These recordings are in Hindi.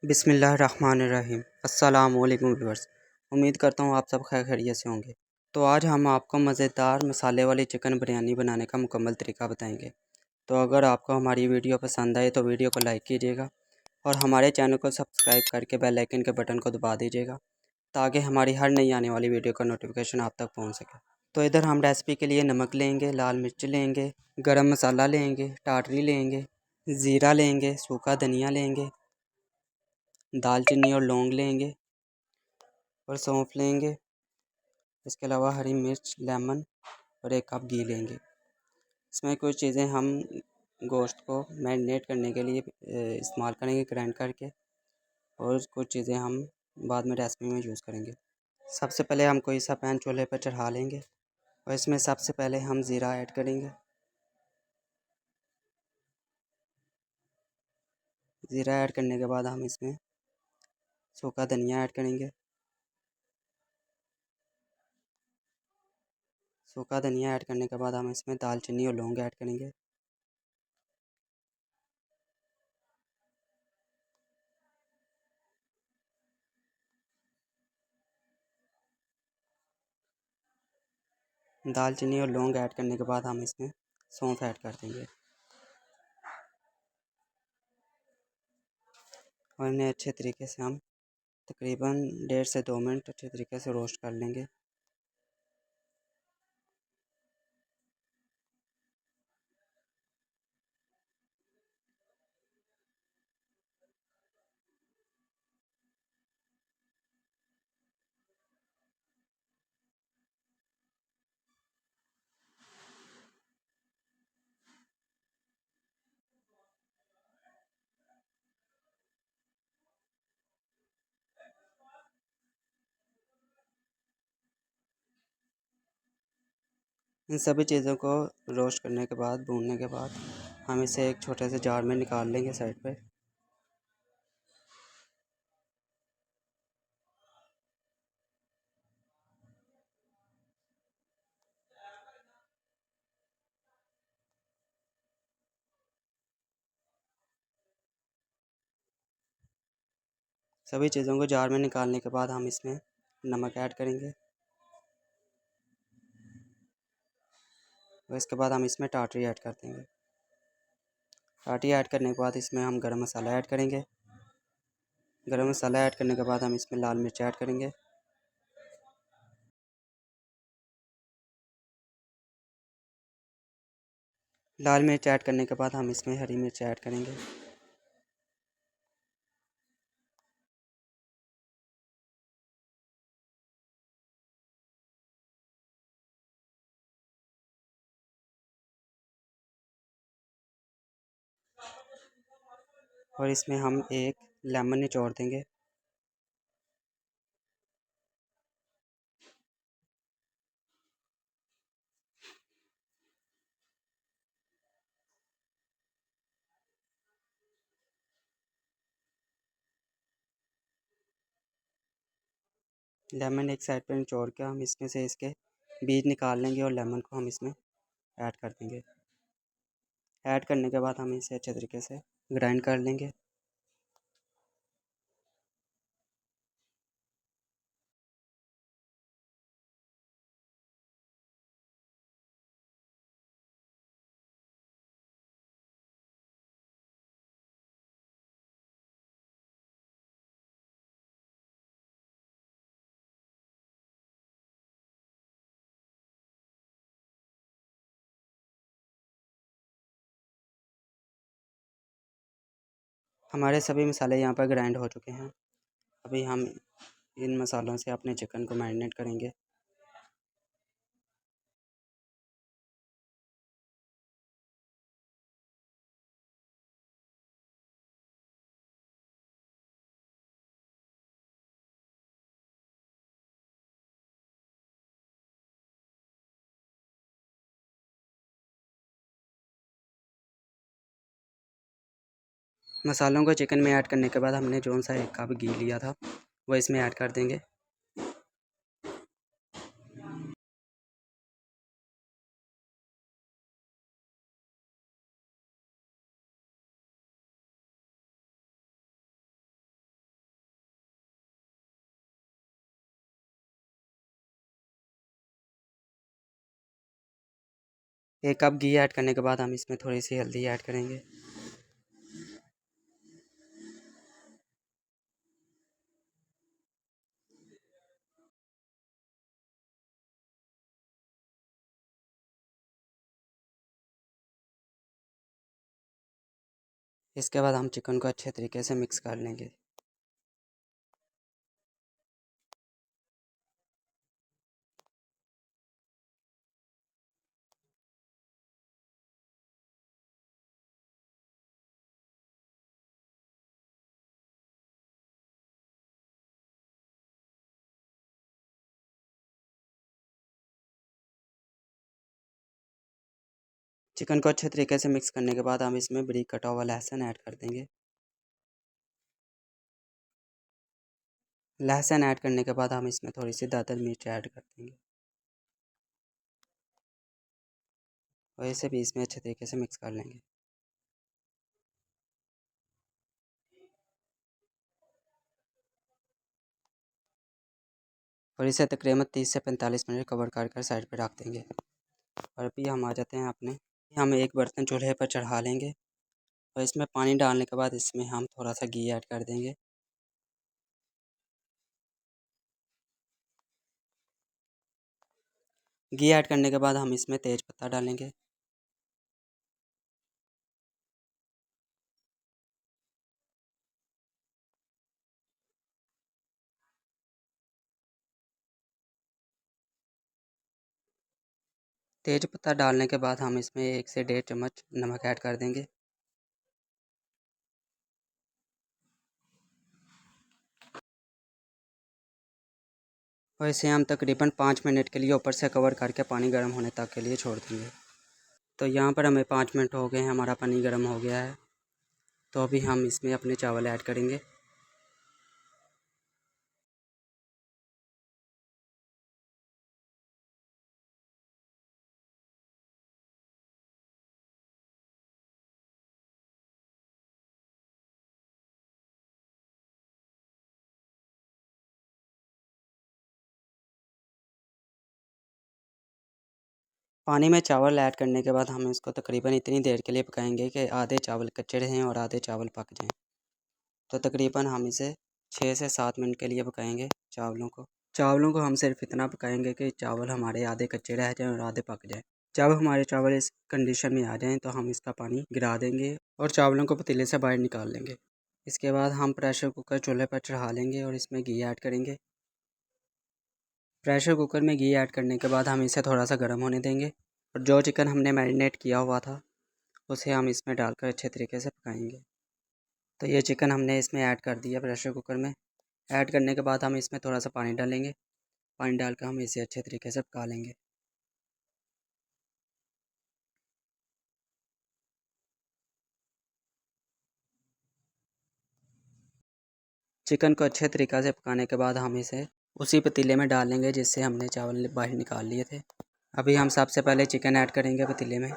बिस्मिल्लाहिर्रहमानिर्रहीम। अस्सलाम वालेकुम व्यूअर्स। उम्मीद करता हूँ आप सब खैर खैरियत से होंगे। तो आज हम आपको मज़ेदार मसाले वाली चिकन बिरयानी बनाने का मुकम्मल तरीका बताएंगे। तो अगर आपको हमारी वीडियो पसंद आए तो वीडियो को लाइक कीजिएगा और हमारे चैनल को सब्सक्राइब करके बेल आइकन के बटन को दबा दीजिएगा ताकि हमारी हर नई आने वाली वीडियो का नोटिफिकेशन आप तक पहुँच सके। तो इधर हम रेसिपी के लिए नमक लेंगे, लाल मिर्च लेंगे, गरम मसाला लेंगे, टाटरी लेंगे, ज़ीरा लेंगे, सूखा धनिया लेंगे, दालचीनी और लौंग लेंगे और सौंफ लेंगे। इसके अलावा हरी मिर्च, लेमन और 1 कप घी लेंगे। इसमें कुछ चीज़ें हम गोश्त को मैरिनेट करने के लिए इस्तेमाल करेंगे ग्राइंड करके, और कुछ चीज़ें हम बाद में रेसिपी में यूज़ करेंगे। सबसे पहले हम कोई सा पैन चूल्हे पर चढ़ा लेंगे और इसमें सबसे पहले हम ज़ीरा ऐड करेंगे। ज़ीरा ऐड करने के बाद हम इसमें सूखा धनिया ऐड करेंगे। सूखा धनिया ऐड करने के बाद हम इसमें दालचीनी और लौंग ऐड करेंगे। दालचीनी और लौंग ऐड करने के बाद हम इसमें सौंफ ऐड कर देंगे और इन्हें अच्छे तरीके से हम तकरीबन 1.5 से 2 मिनट अच्छे तरीके से रोस्ट कर लेंगे। इन सभी चीज़ों को रोस्ट करने के बाद, भूनने के बाद, हम इसे एक छोटे से जार में निकाल लेंगे साइड पे। सभी चीज़ों को जार में निकालने के बाद हम इसमें नमक ऐड करेंगे और इसके बाद हम इसमें टाटरी ऐड कर देंगे। टाटरी ऐड करने के बाद इसमें हम गरम मसाला ऐड करेंगे। गरम मसाला ऐड करने के बाद हम इसमें लाल मिर्च ऐड करेंगे। लाल मिर्च ऐड करने के बाद हम इसमें हरी मिर्च ऐड करेंगे। और इसमें हम एक लेमन निचोड़ देंगे। लेमन एक साइड पर निचोड़ के हम इसमें से इसके बीज निकाल लेंगे और लेमन को हम इसमें ऐड कर देंगे। ऐड करने के बाद हम इसे अच्छे तरीके से ग्राइंड कर लेंगे। हमारे सभी मसाले यहाँ पर ग्राइंड हो चुके हैं। अभी हम इन मसालों से अपने चिकन को मैरिनेट करेंगे। मसालों को चिकन में ऐड करने के बाद हमने जो सा 1 कप घी लिया था वो इसमें ऐड कर देंगे। 1 कप घी ऐड करने के बाद हम इसमें थोड़ी सी हल्दी ऐड करेंगे। इसके बाद हम चिकन को अच्छे तरीके से मिक्स कर लेंगे। चिकन को अच्छे तरीके से मिक्स करने के बाद हम इसमें बारीक कटा हुआ लहसुन ऐड कर देंगे। लहसुन ऐड करने के बाद हम इसमें थोड़ी सी दादर मिर्च ऐड कर देंगे और इसे भी इसमें अच्छे तरीके से मिक्स कर लेंगे। और इसे तकरीबन 30 से 45 मिनट कवर कर कर साइड पर रख देंगे। और अभी हम आ जाते हैं अपने, हम एक बर्तन चूल्हे पर चढ़ा लेंगे और इसमें पानी डालने के बाद इसमें हम थोड़ा सा घी ऐड कर देंगे। घी ऐड करने के बाद हम इसमें तेज पत्ता डालेंगे। तेज पत्ता डालने के बाद हम इसमें 1 से 1.5 चम्मच नमक ऐड कर देंगे। और इसे हम तकरीबन 5 मिनट के लिए ऊपर से कवर करके पानी गर्म होने तक के लिए छोड़ देंगे। तो यहाँ पर हमें 5 मिनट हो गए हैं, हमारा पानी गर्म हो गया है। तो अभी हम इसमें अपने चावल ऐड करेंगे। पानी में चावल ऐड करने के बाद हम इसको तकरीबन इतनी देर के लिए पकाएंगे कि आधे चावल कच्चे रहें और आधे चावल पक जाएं। तो तकरीबन हम इसे 6 से 7 मिनट के लिए पकाएंगे चावलों को हम सिर्फ इतना पकाएंगे कि चावल हमारे आधे कच्चे रह जाएं और आधे पक जाएं। जब हमारे चावल इस कंडीशन में आ जाएं तो हम इसका पानी गिरा देंगे और चावलों को पतीले से बाहर निकाल लेंगे। इसके बाद हम प्रेशर कुकर चूल्हे पर चढ़ा लेंगे और इसमें घी ऐड करेंगे। प्रेशर कुकर में घी ऐड करने के बाद हम इसे थोड़ा सा गर्म होने देंगे और जो चिकन हमने मैरिनेट किया हुआ था उसे हम इसमें डालकर अच्छे तरीके से पकाएंगे। तो ये चिकन हमने इसमें ऐड कर दिया प्रेशर कुकर में। ऐड करने के बाद हम इसमें थोड़ा सा पानी डालेंगे। पानी डालकर हम इसे अच्छे तरीके से पका लेंगे। चिकन को अच्छे तरीक़े से पकाने के बाद हम इसे उसी पतीले में डाल लेंगे जिससे हमने चावल बाहर निकाल लिए थे। अभी हम सबसे पहले चिकन ऐड करेंगे पतीले में।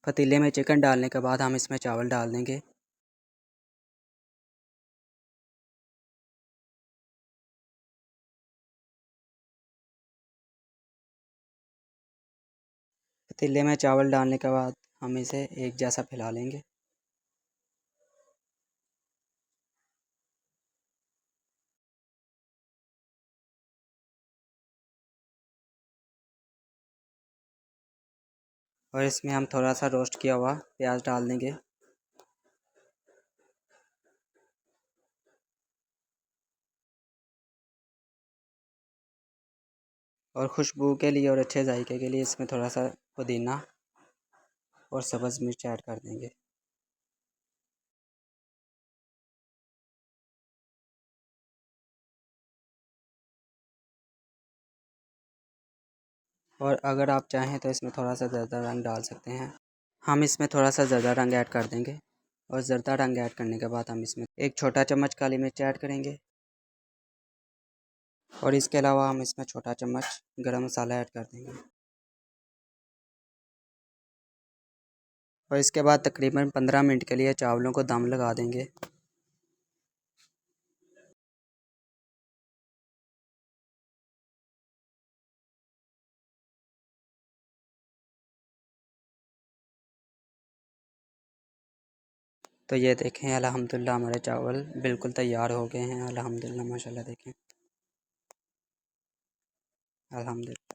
पतीले में चिकन डालने के बाद हम इसमें चावल डाल देंगे। पतीले में चावल डालने के बाद हम इसे एक जैसा फैला लेंगे। और इसमें हम थोड़ा सा रोस्ट किया हुआ प्याज डाल देंगे। और खुशबू के लिए और अच्छे जायके के लिए इसमें थोड़ा सा पुदीना और सब्ज़ मिर्च ऐड कर देंगे। और अगर आप चाहें तो इसमें थोड़ा सा ज़र्दा रंग डाल सकते हैं। हम इसमें थोड़ा सा ज़र्दा रंग ऐड कर देंगे। और ज़र्दा रंग ऐड करने के बाद हम इसमें एक छोटा चम्मच काली मिर्च ऐड करेंगे। और इसके अलावा हम इसमें छोटा चम्मच गरम मसाला ऐड कर देंगे। और इसके बाद तकरीबन 15 मिनट के लिए चावलों को दम लगा देंगे। तो ये देखें अल्हम्दुलिल्लाह हमारे चावल बिल्कुल तैयार हो गए हैं। अल्हम्दुलिल्लाह माशाल्लाह देखें अल्हम्दुलिल्लाह।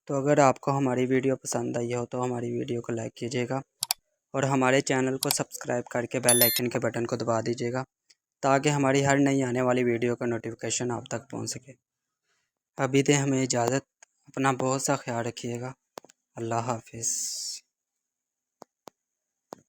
तो अगर आपको हमारी वीडियो पसंद आई हो तो हमारी वीडियो को लाइक कीजिएगा और हमारे चैनल को सब्सक्राइब करके बेल आइकन के बटन को दबा दीजिएगा ताकि हमारी हर नई आने वाली वीडियो का नोटिफिकेशन आप तक पहुंच सके। अभी दें हमें इजाज़त। अपना बहुत सा ख्याल रखिएगा। अल्लाह हाफिज़।